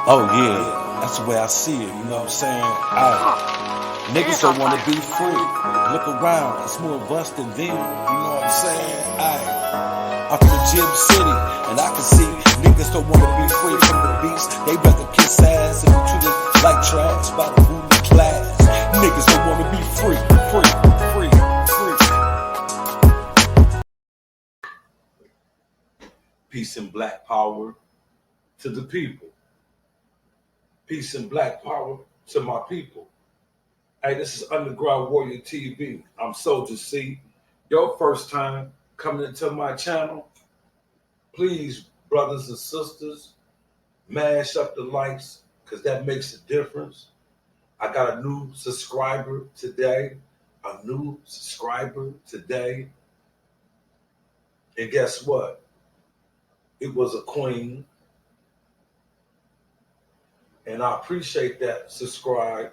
Oh yeah, that's the way I see it, you know what I'm saying? Niggas don't wanna be free. Look around, it's more of us than them, you know what I'm saying? I'm from Gym City, and I can see niggas don't wanna be free from the beast. They rather kiss ass and be treated like trash by the ruling class. Niggas don't wanna be free, free, free, free. Peace and black power to the people. Peace and black power to my people. Hey, this is Underground Warrior TV. I'm SOLJA C. Your first time coming into my channel, please, brothers and sisters, mash up the likes because that makes a difference. I got a new subscriber today. And guess what? It was a queen. And I appreciate that, subscribe,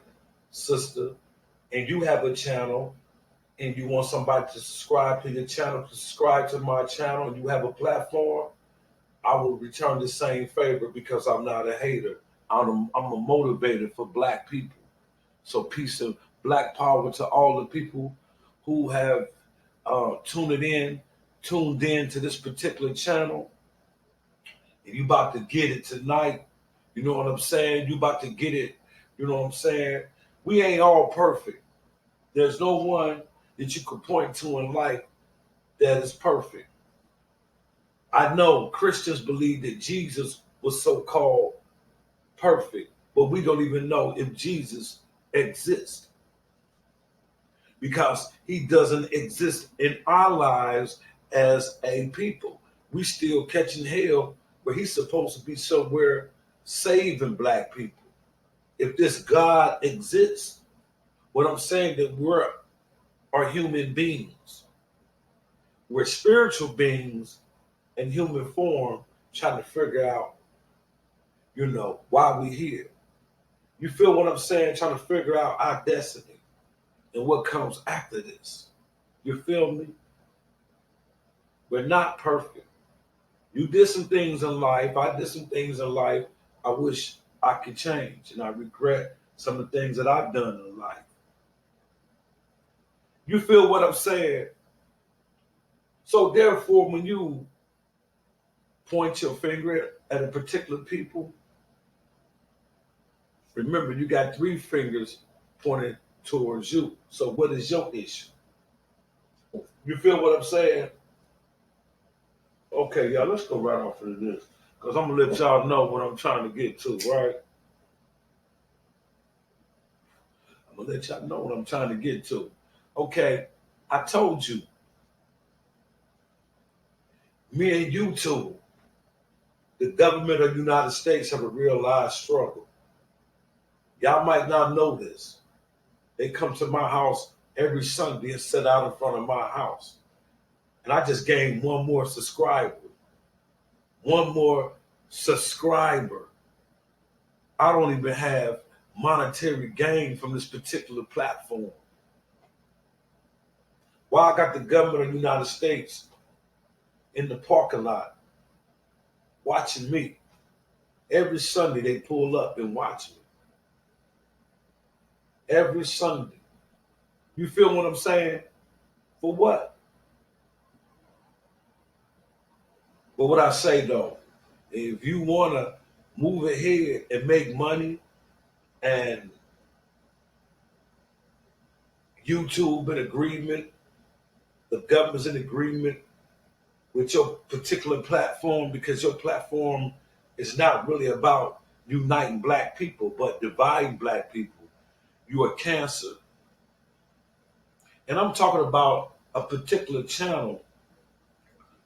sister. And you have a channel and you want somebody to subscribe to your channel, to subscribe to my channel, and you have a platform, I will return the same favor because I'm not a hater. I'm a motivator for black people. So peace and black power to all the people who have tuned in to this particular channel. And you about to get it tonight. You know what I'm saying? You about to get it. You know what I'm saying? We ain't all perfect. There's no one that you could point to in life that is perfect. I know Christians believe that Jesus was so-called perfect, but we don't even know if Jesus exists because he doesn't exist in our lives as a people. We still catching hell where he's supposed to be somewhere saving black people. If this God exists, what I'm saying that are human beings. We're spiritual beings in human form trying to figure out, why we here. You feel what I'm saying? Trying to figure out our destiny and what comes after this. You feel me? We're not perfect. You did some things in life. I did some things in life I wish I could change. And I regret some of the things that I've done in life. You feel what I'm saying? So therefore, when you point your finger at a particular people, remember you got three fingers pointed towards you. So what is your issue? You feel what I'm saying? Okay, y'all, let's go right off of this. Because I'm going to let y'all know what I'm trying to get to, right? I'm going to let y'all know what I'm trying to get to. Okay, I told you, me and you two, the government of the United States have a real live struggle. Y'all might not know this. They come to my house every Sunday and sit out in front of my house. And I just gained one more subscriber. One more subscriber. I don't even have monetary gain from this particular platform. Why I got the government of the United States in the parking lot watching me. Every Sunday they pull up and watch me. Every Sunday. You feel what I'm saying? For what? But what I say though, if you want to move ahead and make money and YouTube in agreement, the government's in agreement with your particular platform because your platform is not really about uniting black people, but dividing black people. You are cancer. And I'm talking about a particular channel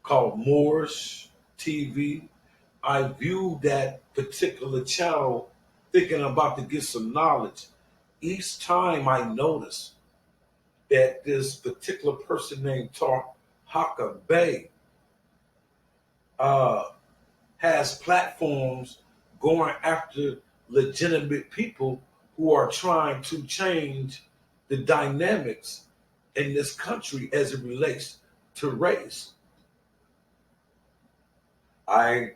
called MOORISH TV. I viewed that particular channel thinking I'm about to get some knowledge. Each time I notice that this particular person named Tarhaka BEY has platforms going after legitimate people who are trying to change the dynamics in this country as it relates to race. I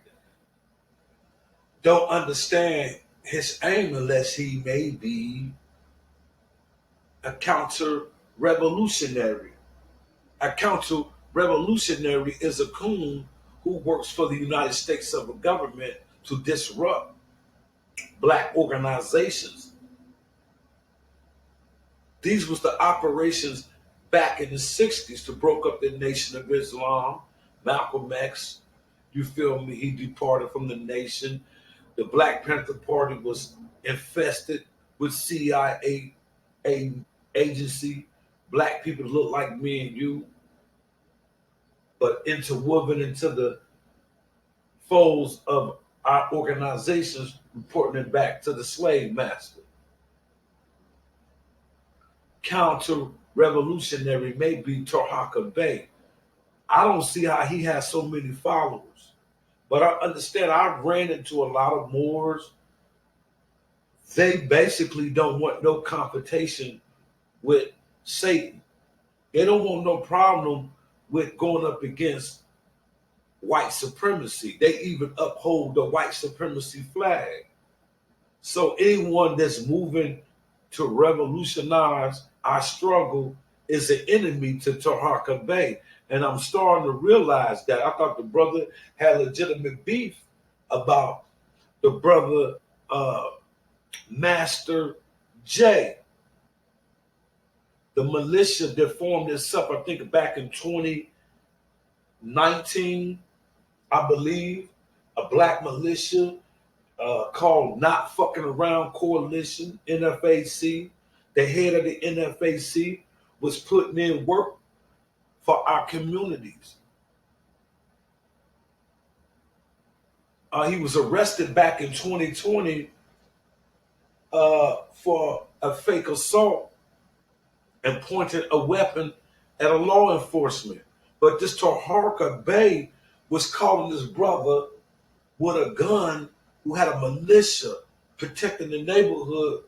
don't understand his aim unless he may be a counter-revolutionary. A counter-revolutionary is a coon who works for the United States of a government to disrupt black organizations. These was the operations back in the 60s to broke up the Nation of Islam. Malcolm X, you feel me? He departed from the nation. The Black Panther Party was infested with CIA agency. Black people look like me and you, but interwoven into the folds of our organizations, reporting it back to the slave master. Counter-revolutionary may be Tarhaka Bey. I don't see how he has so many followers, but I understand I ran into a lot of Moors. They basically don't want no confrontation with Satan. They don't want no problem with going up against white supremacy. They even uphold the white supremacy flag. So anyone that's moving to revolutionize our struggle is an enemy to Tarhaka Bey. And I'm starting to realize that. I thought the brother had legitimate beef about the brother Master J. The militia that formed itself, I think back in 2019, I believe, a black militia called Not Fucking Around Coalition, NFAC. The head of the NFAC was putting in work for our communities. He was arrested back in 2020 for a fake assault and pointed a weapon at a law enforcement. But this Tarhaka Bey was calling his brother with a gun who had a militia protecting the neighborhood,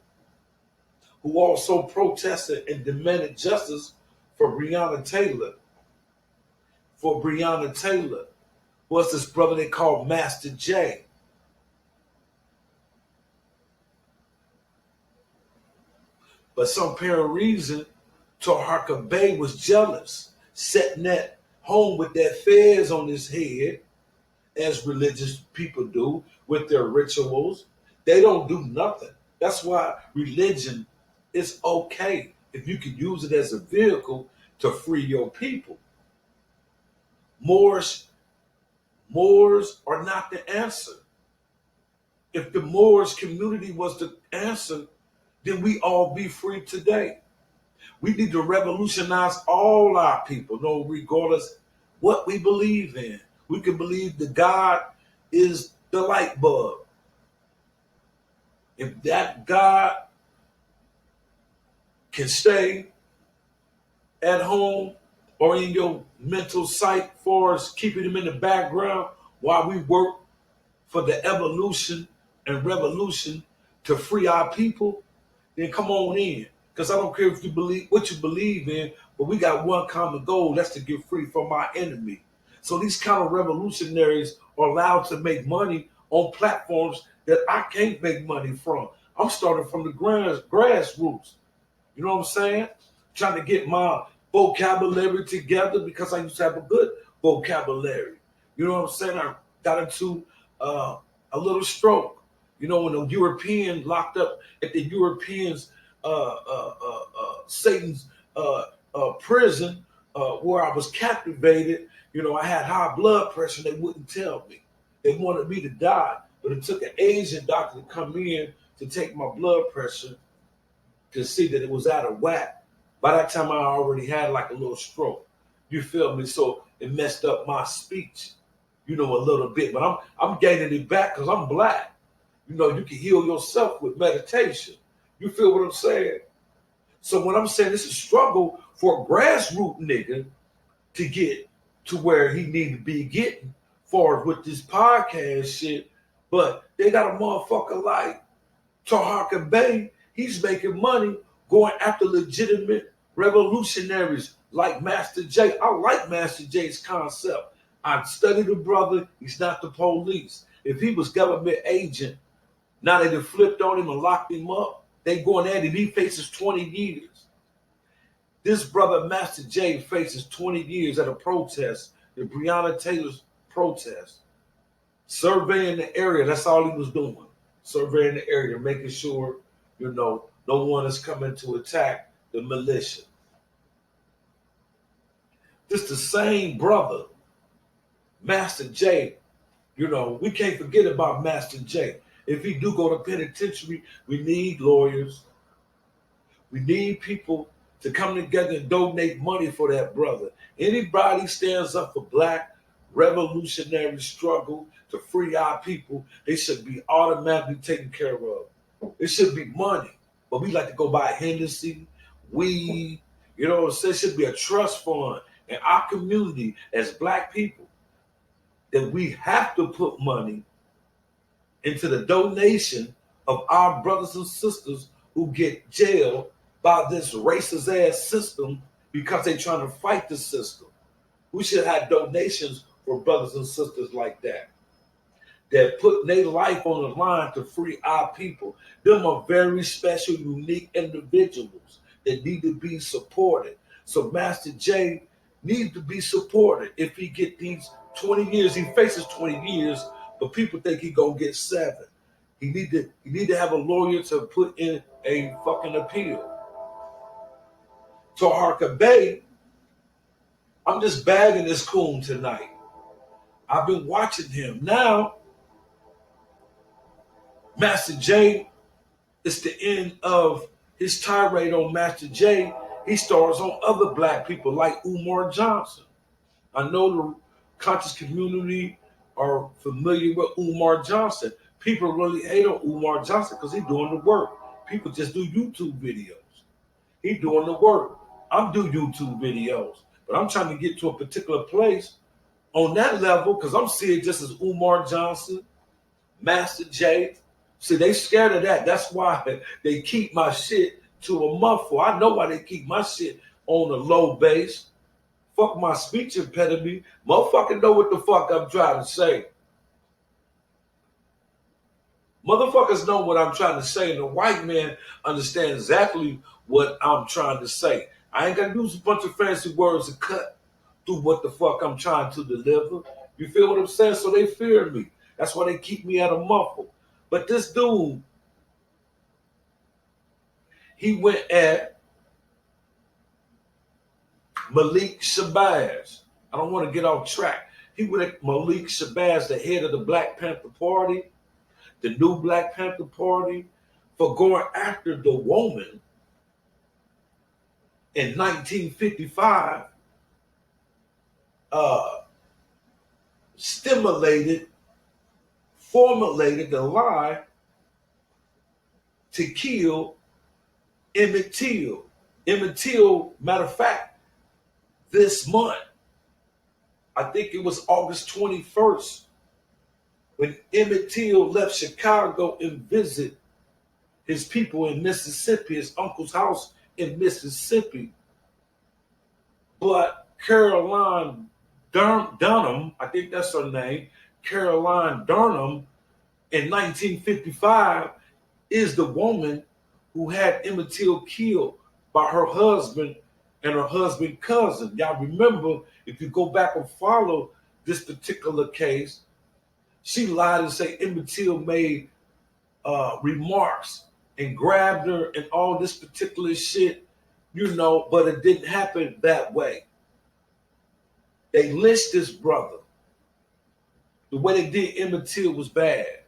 who also protested and demanded justice for Breonna Taylor. For Breonna Taylor was this brother they called Master J. But some apparent reason, Tarhaka Bey was jealous, sitting at home with that fez on his head, as religious people do with their rituals. They don't do nothing. That's why religion is okay if you can use it as a vehicle to free your people. Moors are not the answer. If the Moors community was the answer, then we all be free today. We need to revolutionize all our people, no, regardless what we believe in. We can believe that God is the light bulb. If that God can stay at home or in your mental sight for us, keeping him in the background while we work for the evolution and revolution to free our people, then come on in. Because I don't care if you believe what you believe in, but we got one common goal, that's to get free from our enemy. So these counter-revolutionaries are allowed to make money on platforms that I can't make money from. I'm starting from the grassroots. You know what I'm saying? Trying to get my vocabulary together because I used to have a good vocabulary. You know what I'm saying? I got into a little stroke. You know, when the European locked up at the Europeans' Satan's prison where I was captivated, you know, I had high blood pressure. They wouldn't tell me. They wanted me to die, but it took an Asian doctor to come in to take my blood pressure to see that it was out of whack. By that time, I already had like a little stroke. You feel me? So it messed up my speech, you know, a little bit. But I'm gaining it back because I'm black. You know, you can heal yourself with meditation. You feel what I'm saying? So when I'm saying it's a struggle for a grassroots nigga to get to where he need to be getting forward with this podcast shit, but they got a motherfucker like Tarhaka Bey. He's making money going after legitimate revolutionaries like Master J. I like Master J's concept. I studied the brother. He's not the police. If he was government agent, now they done flipped on him and locked him up. They going at him. He faces 20 years. This brother, Master J, faces 20 years at a protest, the Breonna Taylor's protest. Surveying the area, that's all he was doing. Surveying the area, making sure, no one is coming to attack the militia. This the same brother, Master J. We can't forget about Master J. If he do go to penitentiary, we need lawyers. We need people to come together and donate money for that brother. Anybody stands up for black revolutionary struggle to free our people, they should be automatically taken care of. It should be money. But we like to go buy Hennessy, weed, it should be a trust fund in our community as black people that we have to put money into the donation of our brothers and sisters who get jailed by this racist ass system because they're trying to fight the system. We should have donations for brothers and sisters like that put their life on the line to free our people. Them are very special, unique individuals that need to be supported. So Master J needs to be supported. If he get these 20 years, he faces 20 years, but people think he gonna get 7. He need to have a lawyer to put in a fucking appeal. Tarhaka BEY, I'm just bagging this coon tonight. I've been watching him. Now, Master J, it's the end of his tirade on Master J. He stars on other black people like Umar Johnson. I know the conscious community are familiar with Umar Johnson. People really hate on Umar Johnson because he's doing the work. People just do YouTube videos. He's doing the work. I'm doing YouTube videos, but I'm trying to get to a particular place on that level because I'm seeing just as Umar Johnson, Master J. See, they scared of that. That's why they keep my shit to a muffle. I know why they keep my shit on a low base. Fuck my speech impediment. Motherfucker know what the fuck I'm trying to say. Motherfuckers know what I'm trying to say, and the white man understands exactly what I'm trying to say. I ain't gonna use a bunch of fancy words to cut through what the fuck I'm trying to deliver. You feel what I'm saying? So they fear me. That's why they keep me at a muffle. But this dude, he went at Malik Shabazz. I don't want to get off track. He went at Malik Shabazz, the head of the Black Panther Party, the new Black Panther Party, for going after the woman in 1955, formulated the lie to kill Emmett Till. Emmett Till, matter of fact, this month, I think it was August 21st, when Emmett Till left Chicago and visit his people in Mississippi, his uncle's house in Mississippi. But Caroline Dunham, I think that's her name, Caroline Dunham, in 1955, is the woman who had Emmett Till killed by her husband and her husband's cousin. Y'all remember, if you go back and follow this particular case, she lied and said Emmett Till made remarks and grabbed her and all this particular shit, but it didn't happen that way. They lynched this brother. The way they did Emmett Till was bad.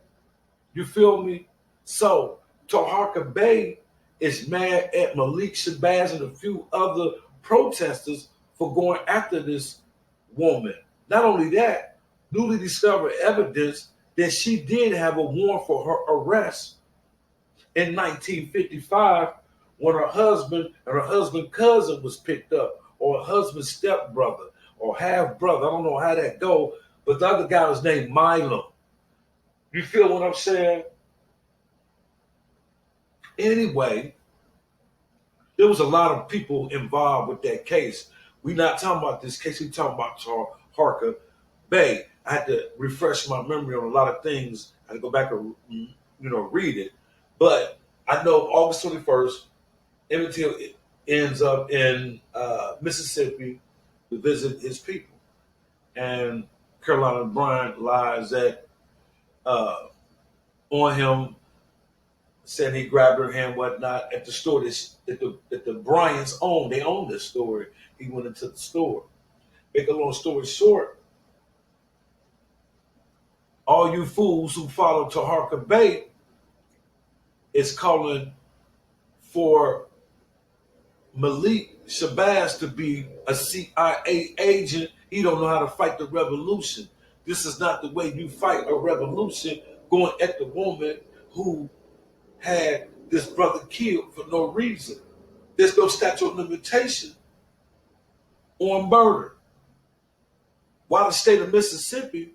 You feel me? So Tarhaka BEY is mad at Malik Shabazz and a few other protesters for going after this woman. Not only that, newly discovered evidence that she did have a warrant for her arrest in 1955 when her husband and her husband's cousin was picked up, or her husband's stepbrother or half brother. I don't know how that go, but the other guy was named Milo. You feel what I'm saying? Anyway, there was a lot of people involved with that case. We're not talking about this case. We're talking about Tarhaka BEY. I had to refresh my memory on a lot of things. I had to go back and read it. But I know August 21st, Emmett Till ends up in Mississippi to visit his people, and Carolina Bryant lies at on him, said he grabbed her hand, whatnot, at the store that the Bryants own. They own this store. He went into the store. Make a long story short, all you fools who follow Tarhaka BEY is calling for Malik Shabazz to be a CIA agent. He don't know how to fight the revolution. This is not the way you fight a revolution, going at the woman who had this brother killed for no reason. There's no statute of limitation on murder. Why the state of Mississippi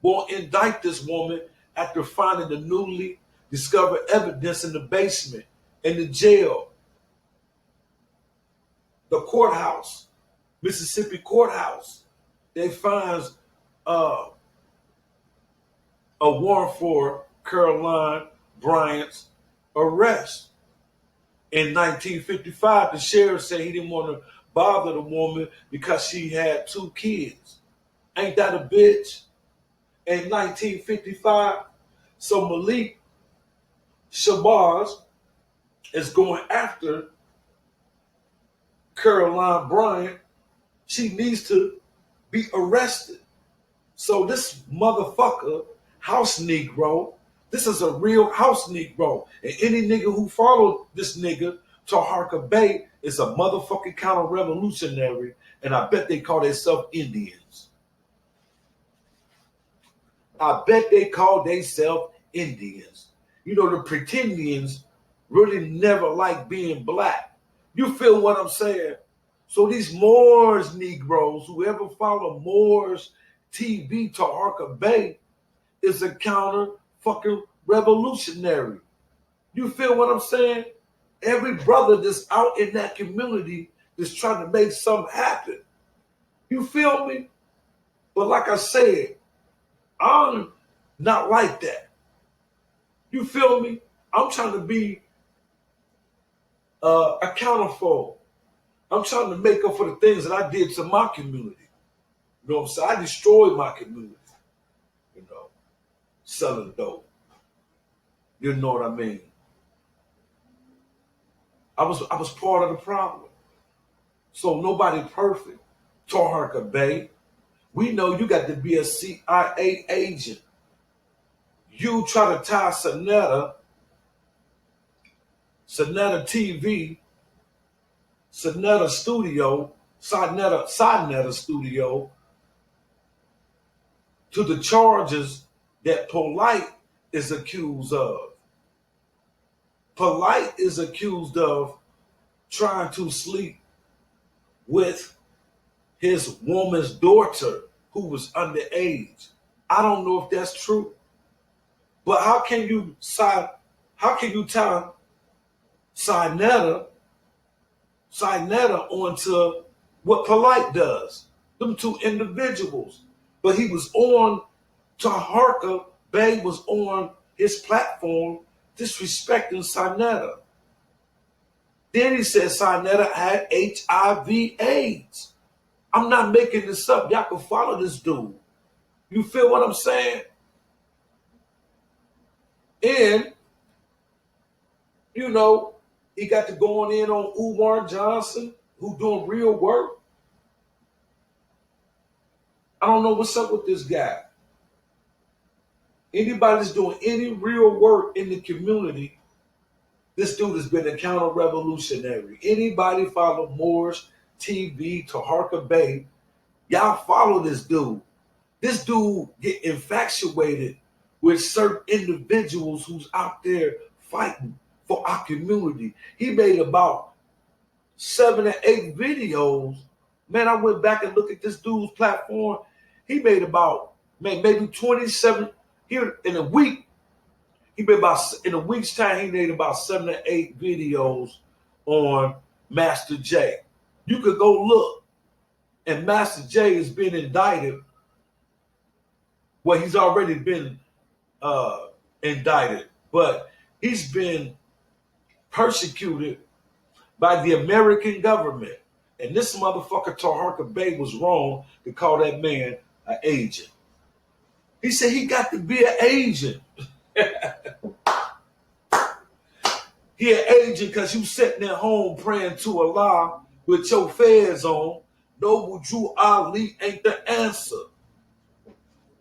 won't indict this woman after finding the newly discovered evidence in the basement, in the jail, the courthouse, Mississippi courthouse. They find a warrant for Caroline Bryant's arrest. In 1955, the sheriff said he didn't want to bother the woman because she had 2 kids. Ain't that a bitch? In 1955, so Malik Shabazz is going after Caroline Bryant. She needs to be arrested. So this motherfucker, house Negro, this is a real house Negro. And any nigga who followed this nigga, Tarhaka BEY, is a motherfucking counter-revolutionary. And I bet they call themselves Indians. I bet they call themselves Indians. You know, the pretendians really never like being black. You feel what I'm saying? So these Moors Negroes, whoever follow Moors TV, Tarhaka BEY, is a counter fucking revolutionary. You feel what I'm saying? Every brother that's out in that community is trying to make something happen. You feel me? But like I said, I'm not like that. You feel me? I'm trying to be accountable. I'm trying to make up for the things that I did to my community. You know what I'm saying? I destroyed my community. You know, selling dope. You know what I mean? I was part of the problem. So nobody perfect. Tarhaka BEY, we know you got to be a CIA agent. You try to tie Sonetta TV, Sonetta Studio, Sonetta Studio to the charges that Polite is accused of. Polite is accused of trying to sleep with his woman's daughter who was underage. I don't know if that's true. But how can you tie Sonetta onto what Polite does? Them two individuals. But he was on, Tarhaka BEY was on his platform disrespecting Sonetta. Then he said Sonetta had HIV/AIDS. I'm not making this up. Y'all can follow this dude. You feel what I'm saying? And, you know, he got to going in on Umar Johnson, who doing real work. I don't know what's up with this guy. Anybody that's doing any real work in the community, this dude has been a counter-revolutionary. Anybody follow Moorish TV, Tarhaka BEY, y'all follow this dude. This dude get infatuated with certain individuals who's out there fighting for our community. He made about 7 or 8 videos. Man, I went back and looked at this dude's platform. He made about, maybe 27 here in a week. He made about, in a week's time, he made about 7 or 8 videos on Master J. You could go look. And Master J is being indicted Well, he's already been indicted, but he's been persecuted by the American government. And this motherfucker Tarhaka Bey was wrong to call that man an agent. He said he got to be an agent. He an agent because you sitting at home praying to Allah with your fez on. Noble Jew Ali ain't the answer.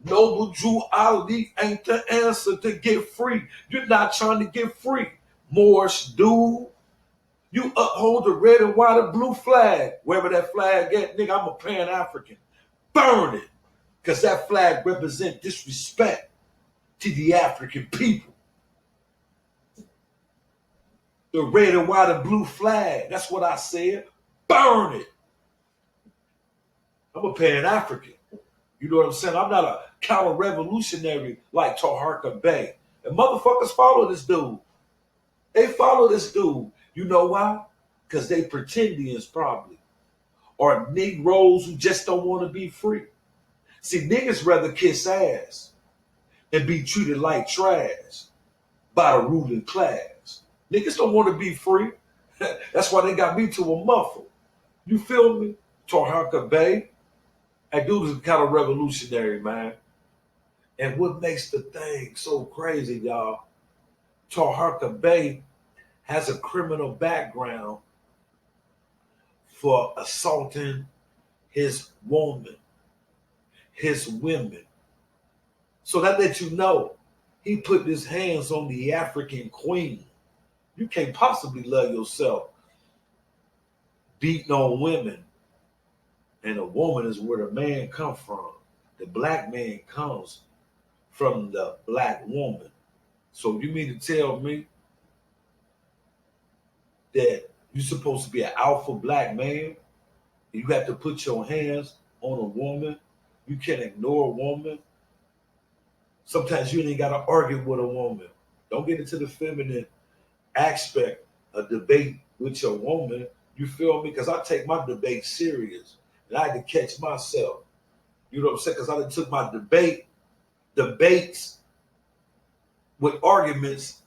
Noble Jew Ali ain't the answer to get free. You're not trying to get free. Moorish dude, you uphold the red and white and blue flag. Wherever that flag at, nigga, I'm a Pan-African. Burn it. Because that flag represents disrespect to the African people. The red and white and blue flag. That's what I said. Burn it. I'm a Pan-African. You know what I'm saying? I'm not a counter-revolutionary like Tarhaka Bey. And motherfuckers follow this dude. They follow this dude. You know why? Because they pretendians probably. Or Negroes who just don't want to be free. See, niggas rather kiss ass and be treated like trash by the ruling class. Niggas don't want to be free. That's why they got me to a muffle. You feel me? Tarhaka Bey. That dude is kind of revolutionary, man. And what makes the thing so crazy, y'all, Tarhaka Bey has a criminal background for assaulting his woman, his women. So that lets you know he put his hands on the African queen. You can't possibly love yourself beating on women. And a woman is where the man comes from. The black man comes from the black woman. So you mean to tell me that you're supposed to be an alpha black man? You have to put your hands on a woman. You can't ignore a woman. Sometimes you ain't got to argue with a woman. Don't get into the feminine aspect of debate with your woman. You feel me? Because I take my debate serious. And I had to catch myself. You know what I'm saying? Because I done took my debates with arguments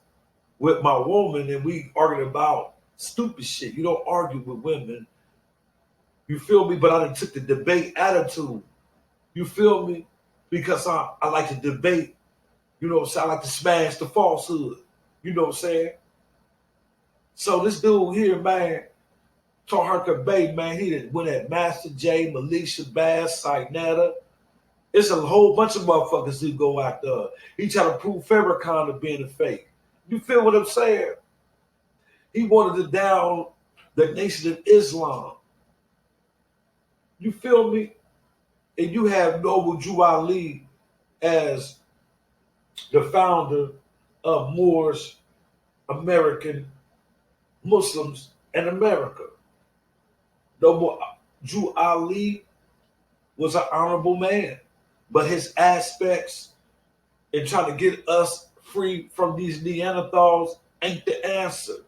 with my woman, and we argued about stupid shit. You don't argue with women. You feel me? But I done took the debate attitude. You feel me? Because I like to debate. You know what I'm saying? I like to smash the falsehood. You know what I'm saying? So this dude here, man, Tarhaka Bey, man, he done went at Master J, Melisha Bass, Sinetta. It's a whole bunch of motherfuckers who go out there. He try to prove Farrakhan to being a fake. You feel what I'm saying? He wanted to down the Nation of Islam. You feel me? And you have Noble Jew Ali as the founder of Moorish American Muslims in America. Noble Jew Ali was an honorable man, but his aspects in trying to get us free from these Neanderthals ain't the answer.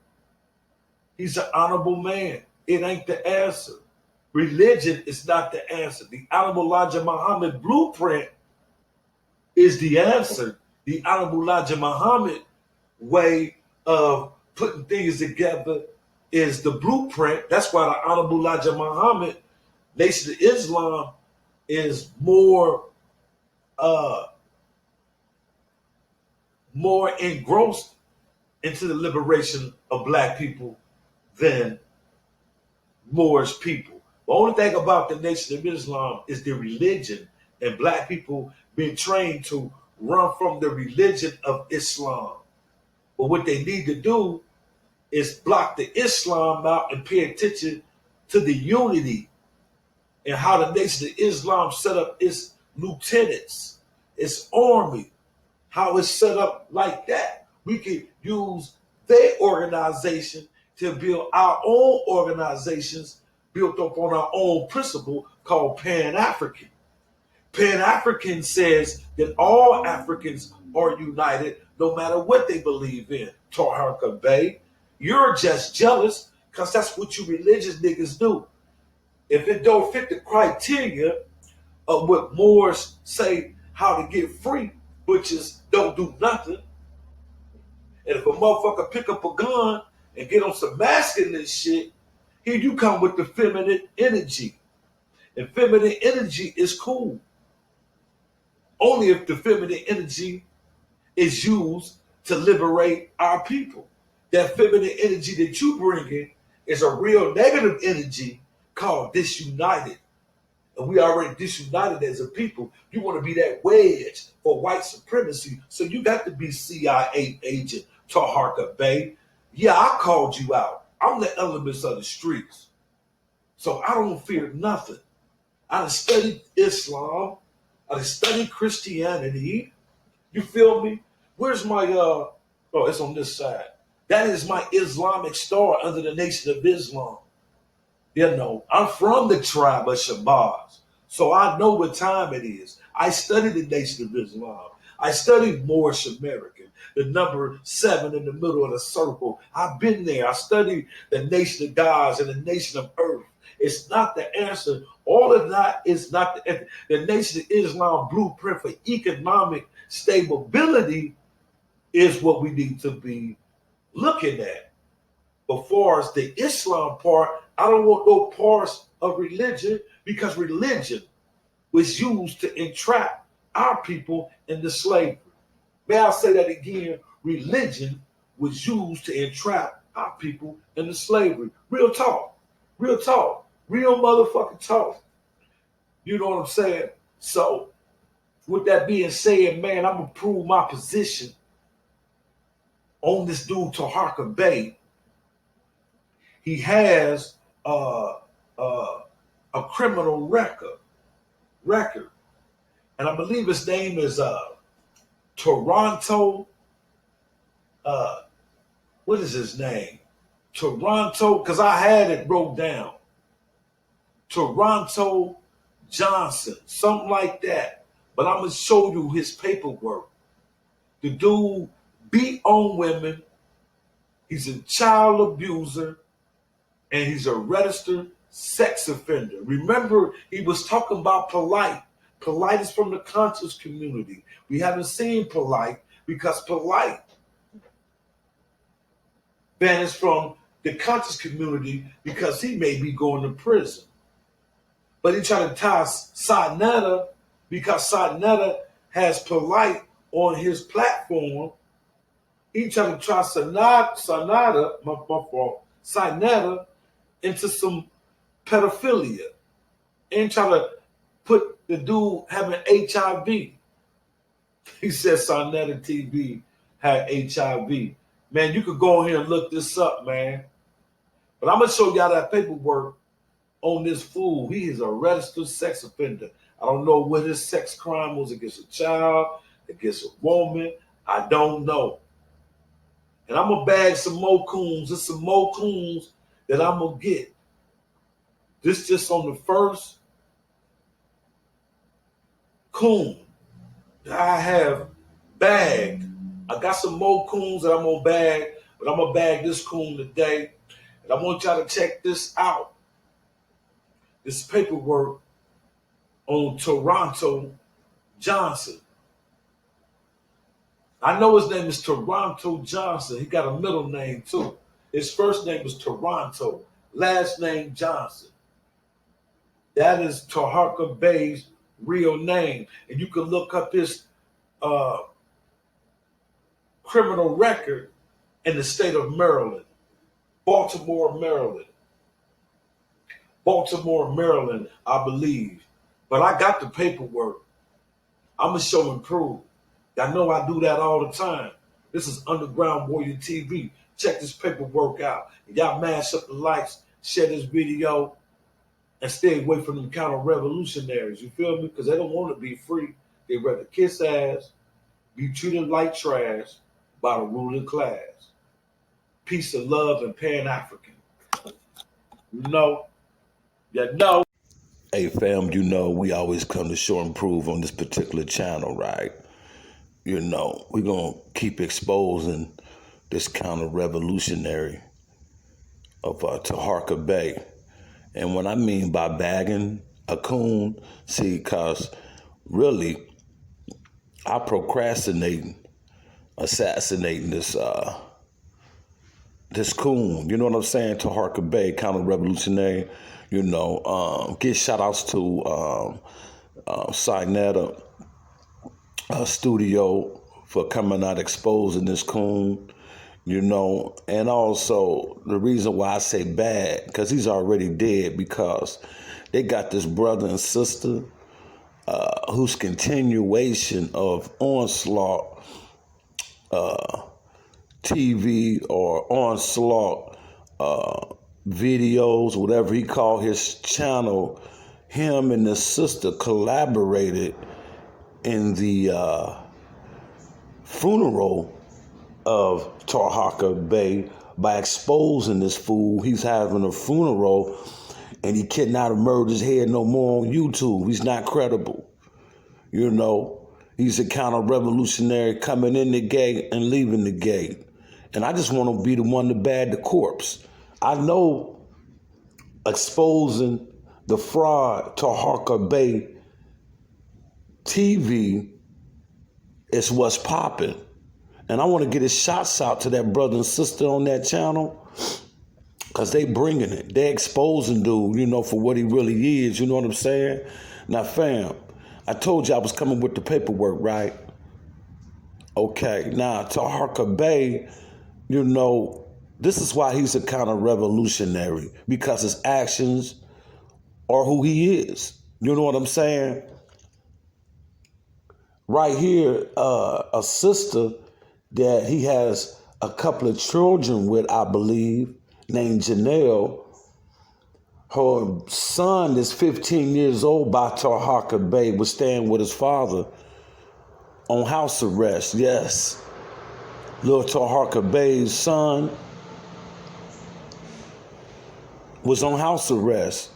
He's an honorable man. It ain't the answer. Religion is not the answer. The Honorable Elijah Muhammad blueprint is the answer. The Honorable Elijah Muhammad way of putting things together is the blueprint. That's why the Honorable Elijah Muhammad, Nation of Islam, is more engrossed into the liberation of black people than Moorish people. The only thing about the Nation of Islam is the religion, and black people being trained to run from the religion of Islam. But what they need to do is block the Islam out and pay attention to the unity and how the Nation of Islam set up its lieutenants, its army, how it's set up like that. We can use their organization to build our own organizations built up on our own principle called Pan-African. Pan-African says that all Africans are united no matter what they believe in. Tarhaka Bey, you're just jealous because that's what you religious niggas do. If it don't fit the criteria of what Moors say how to get free, which is don't do nothing. And if a motherfucker pick up a gun and get on some masculine shit, here you come with the feminine energy. And feminine energy is cool. Only if the feminine energy is used to liberate our people. That feminine energy that you bring in is a real negative energy called disunited. And we already disunited as a people. You want to be that wedge for white supremacy, so you got to be CIA agent Tarhaka BEY. Yeah, I called you out. I'm the elements of the streets. So I don't fear nothing. I done studied Islam. I done studied Christianity. You feel me? Where's my, oh, it's on this side. That is my Islamic star under the Nation of Islam. You know, I'm from the tribe of Shabazz, so I know what time it is. I studied the Nation of Islam. I studied Moorish American, the number 7 in the middle of the circle. I've been there. I studied the Nation of Gods and the Nation of Earth. It's not the answer. All of that is not the Nation of Islam blueprint for economic stability is what we need to be looking at. But far as the Islam part, I don't want no parts of religion, because religion was used to entrap our people into slavery. May I say that again? Religion was used to entrap our people into slavery. Real talk. Real talk. Real motherfucking talk. You know what I'm saying? So, with that being said, man, I'm going to prove my position on this dude, Tarhaka BEY. He has a criminal record. And I believe his name is Toronto. What is his name? Toronto, because I had it wrote down. Toronto Johnson, something like that. But I'm going to show you his paperwork. The dude beat on women. He's a child abuser. And he's a registered sex offender. Remember, he was talking about Polite. Polite is from the conscious community. We haven't seen Polite because Polite vanished from the conscious community because he may be going to prison. But he tried to tie Sinetta because Sinetta has Polite on his platform. He tried to tie Sinetta into some pedophilia and try to put the dude having HIV. He said Sinetta TV had HIV. Man, you could go in here and look this up, man. But I'm going to show y'all that paperwork on this fool. He is a registered sex offender. I don't know what his sex crime was against a child, against a woman. I don't know. And I'm going to bag some more coons. There's some more coons that I'm going to get. This just on the first coon that I have bagged. I got some more coons that I'm going to bag, but I'm going to bag this coon today. And I want y'all to check this out. This paperwork on Toronto Johnson. I know his name is Toronto Johnson. He got a middle name too. His first name is Toronto, last name Johnson. That is Tarhaka BEY's real name. And you can look up his criminal record in the state of Maryland, Baltimore, Maryland. Baltimore, Maryland, I believe. But I got the paperwork. I'm going to show and prove. I know I do that all the time. This is Underground Warrior TV. Check this paperwork out. Y'all mash up the likes, share this video, and stay away from them counter-revolutionaries. You feel me? Because they don't want to be free. They rather kiss ass, be treated like trash by the ruling class. Peace and love and Pan-African. You know? You know? Hey fam, you know we always come to show and prove on this particular channel, right? You know, we're going to keep exposing this counter-revolutionary of Tarhaka BEY. And what I mean by bagging a coon, see, because really, I procrastinating, assassinating this coon. You know what I'm saying? Tarhaka Bey, counter-revolutionary. You know, get shout-outs to Sinetta Studio for coming out exposing this coon. You know, and also the reason why I say bad, because he's already dead, because they got this brother and sister whose continuation of Onslaught TV or Onslaught videos, whatever he called his channel, him and his sister collaborated in the funeral of Tarhaka Bey by exposing this fool. He's having a funeral and he cannot emerge his head no more on YouTube. He's not credible. You know, he's a counter-revolutionary coming in the gate and leaving the gate. And I just want to be the one to bag the corpse. I know exposing the fraud Tarhaka Bey TV is what's popping. And I want to get his shots out to that brother and sister on that channel, because they bringing it. They exposing dude, you know, for what he really is. You know what I'm saying? Now, fam, I told you I was coming with the paperwork, right? Okay, now, Tarhaka Bey, you know, this is why he's a counter-revolutionary, because his actions are who he is. You know what I'm saying? Right here, a sister that he has a couple of children with, I believe, named Janelle. Her son is 15 years old by Tarhaka Bey, was staying with his father on house arrest. Yes, little Tarhaka Bey's son was on house arrest,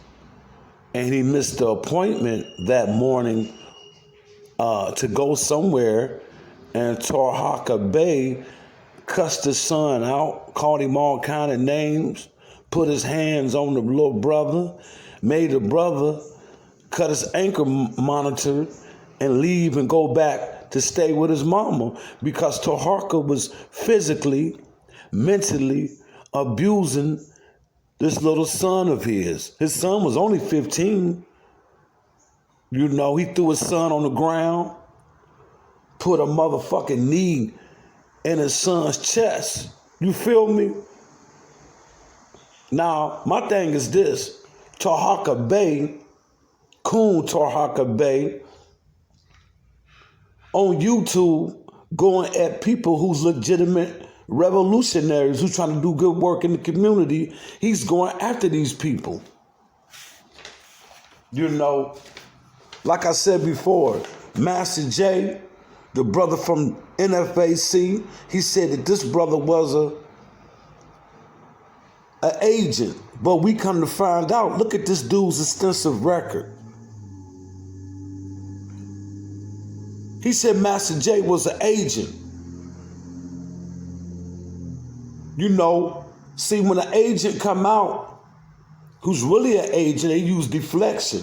and he missed the appointment that morning to go somewhere, and Tarhaka Bey cussed his son out, called him all kind of names, put his hands on the little brother, made the brother cut his ankle monitor and leave and go back to stay with his mama, because Tarhaka was physically, mentally abusing this little son of his. His son was only 15. You know, he threw his son on the ground, put a motherfucking knee in his son's chest. You feel me? Now, my thing is this. Tarhaka Bey, coon Tarhaka Bey, on YouTube going at people who's legitimate revolutionaries who's trying to do good work in the community. He's going after these people. You know, like I said before, Master J, the brother from NFAC, he said that this brother was an agent. But we come to find out, look at this dude's extensive record. He said Master J was an agent. You know, see, when an agent come out, who's really an agent, they use deflection.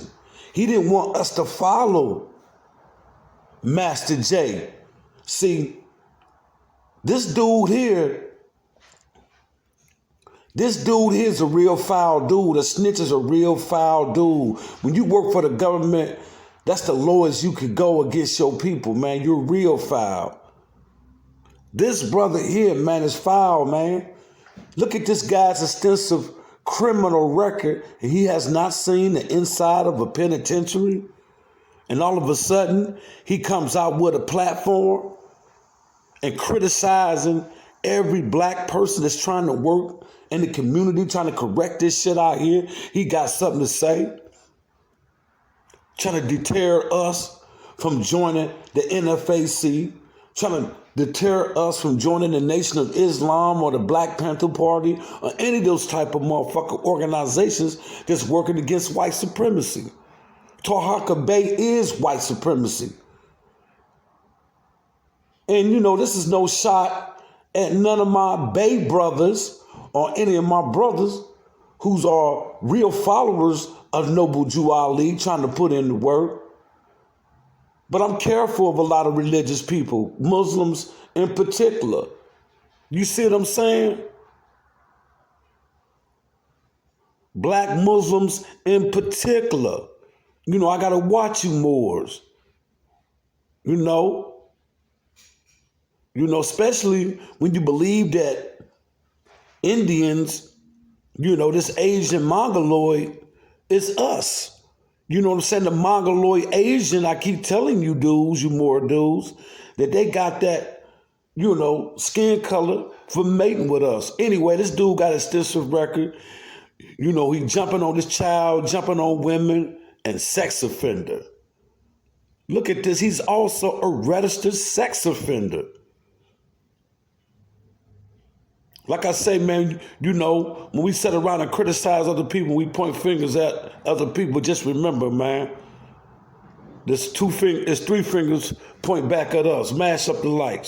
He didn't want us to follow Master J. See, this dude here is a real foul dude. A snitch is a real foul dude. When you work for the government, that's the lowest you could go against your people, man. You're real foul. This brother here, man, is foul, man. Look at this guy's extensive criminal record, and he has not seen the inside of a penitentiary. And all of a sudden, he comes out with a platform and criticizing every black person that's trying to work in the community, trying to correct this shit out here. He got something to say, trying to deter us from joining the NFAC, trying to deter us from joining the Nation of Islam or the Black Panther Party or any of those type of motherfucking organizations that's working against white supremacy. Tarhaka Bey is white supremacy. And, you know, this is no shot at none of my Bey brothers or any of my brothers who are real followers of Noble Jew Ali trying to put in the work. But I'm careful of a lot of religious people, Muslims in particular. You see what I'm saying? Black Muslims in particular. You know, I got to watch you Moors. You know, especially when you believe that Indians, this Asian Mongoloid is us. You know what I'm saying? The Mongoloid Asian, I keep telling you dudes, you Moor dudes, that they got that, skin color for mating with us. Anyway, this dude got an extensive record. He jumping on this child, jumping on women, and sex offender. Look at this. He's also a registered sex offender. Like I say, man, when we sit around and criticize other people, we point fingers at other people. Just remember, man, there's three fingers point back at us. Mash up the lights.